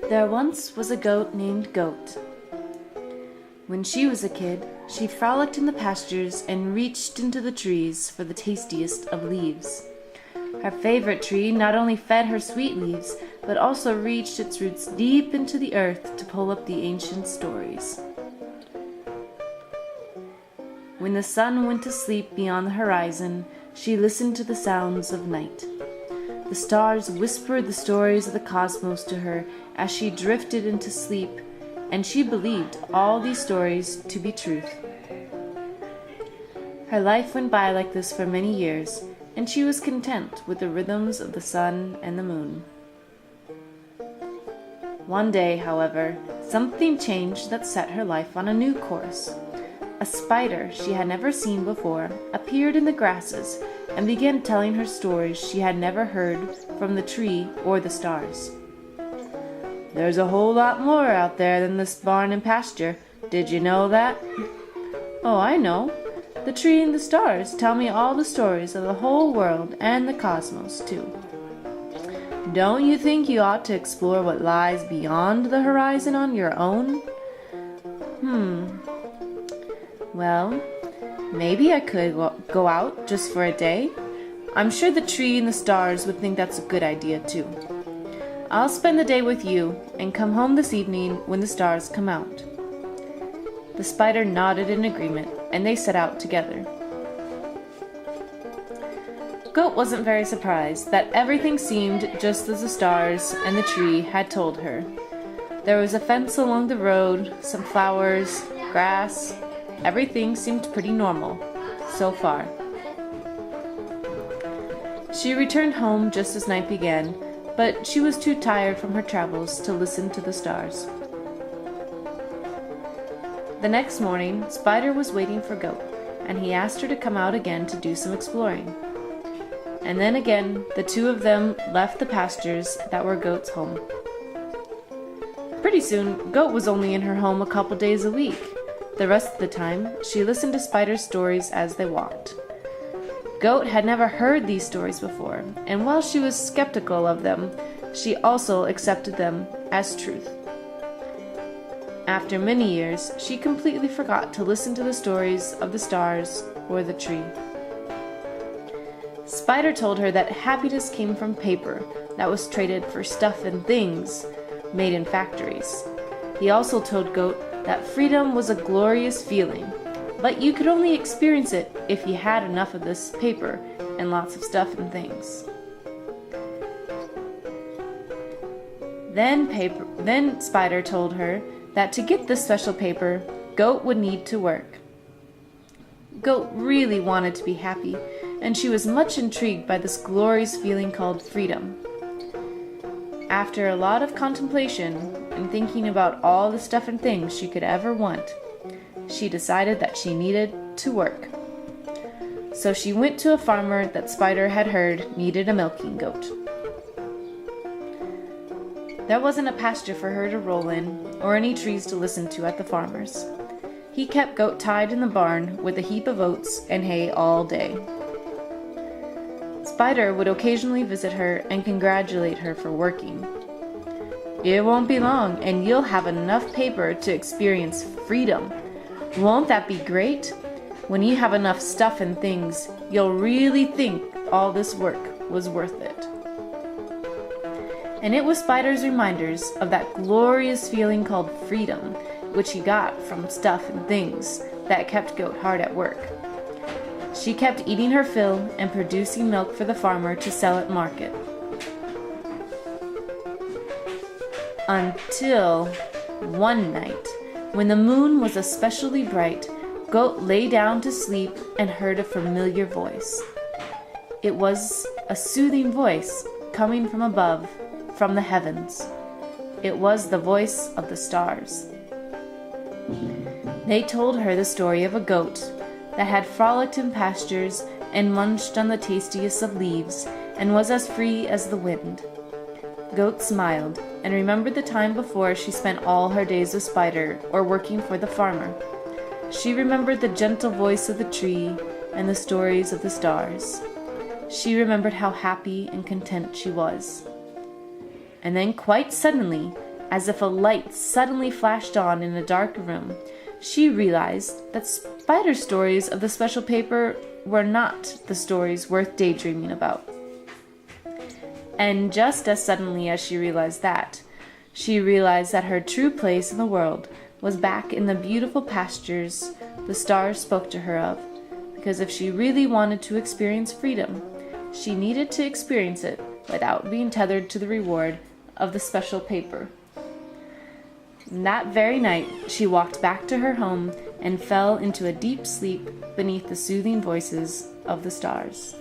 There once was a goat named Goat. When she was a kid, she frolicked in the pastures and reached into the trees for the tastiest of leaves. Her favorite tree not only fed her sweet leaves, but also reached its roots deep into the earth to pull up the ancient stories. When the sun went to sleep beyond the horizon, she listened to the sounds of night. The stars whispered the stories of the cosmos to her as she drifted into sleep, and she believed all these stories to be truth. Her life went by like this for many years, and she was content with the rhythms of the sun and the moon. One day, however, something changed that set her life on a new course. A spider she had never seen before appeared in the grasses and began telling her stories she had never heard from the tree or the stars. "There's a whole lot more out there than this barn and pasture. Did you know that?" "Oh, I know. The tree and the stars tell me all the stories of the whole world and the cosmos, too." "Don't you think you ought to explore what lies beyond the horizon on your own?" Well, maybe I could go out just for a day. I'm sure the tree and the stars would think that's a good idea, too. I'll spend the day with you and come home this evening when the stars come out." The spider nodded in agreement, and they set out together. Goat wasn't very surprised that everything seemed just as the stars and the tree had told her. There was a fence along the road, some flowers, grass. Everything seemed pretty normal, so far. She returned home just as night began, but she was too tired from her travels to listen to the stars. The next morning, Spider was waiting for Goat, and he asked her to come out again to do some exploring. And then again, the two of them left the pastures that were Goat's home. Pretty soon, Goat was only in her home a couple days a week. The rest of the time, she listened to Spider's stories as they walked. Goat had never heard these stories before, and while she was skeptical of them, she also accepted them as truth. After many years, she completely forgot to listen to the stories of the stars or the tree. Spider told her that happiness came from paper that was traded for stuff and things made in factories. He also told Goat that freedom was a glorious feeling, but you could only experience it if you had enough of this paper and lots of stuff and things. Then Spider told her that to get this special paper, Goat would need to work. Goat really wanted to be happy, and she was much intrigued by this glorious feeling called freedom. After a lot of contemplation and thinking about all the stuff and things she could ever want, she decided that she needed to work. So she went to a farmer that Spider had heard needed a milking goat. There wasn't a pasture for her to roll in, or any trees to listen to at the farmer's. He kept Goat tied in the barn with a heap of oats and hay all day. Spider would occasionally visit her and congratulate her for working. "It won't be long, and you'll have enough paper to experience freedom. Won't that be great? When you have enough stuff and things, you'll really think all this work was worth it." And it was Spider's reminders of that glorious feeling called freedom, which he got from stuff and things, that kept Goat hard at work. She kept eating her fill and producing milk for the farmer to sell at market. Until one night, when the moon was especially bright, Goat lay down to sleep and heard a familiar voice. It was a soothing voice coming from above, from the heavens. It was the voice of the stars. They told her the story of a goat that had frolicked in pastures and munched on the tastiest of leaves and was as free as the wind. Goat smiled and remembered the time before she spent all her days with Spider or working for the farmer. She remembered the gentle voice of the tree and the stories of the stars. She remembered how happy and content she was. And then quite suddenly, as if a light suddenly flashed on in a dark room, she realized that Spider's stories of the special paper were not the stories worth daydreaming about. And just as suddenly as she realized that, she realized that her true place in the world was back in the beautiful pastures the stars spoke to her of, because if she really wanted to experience freedom, she needed to experience it without being tethered to the reward of the special paper. That very night, she walked back to her home and fell into a deep sleep beneath the soothing voices of the stars.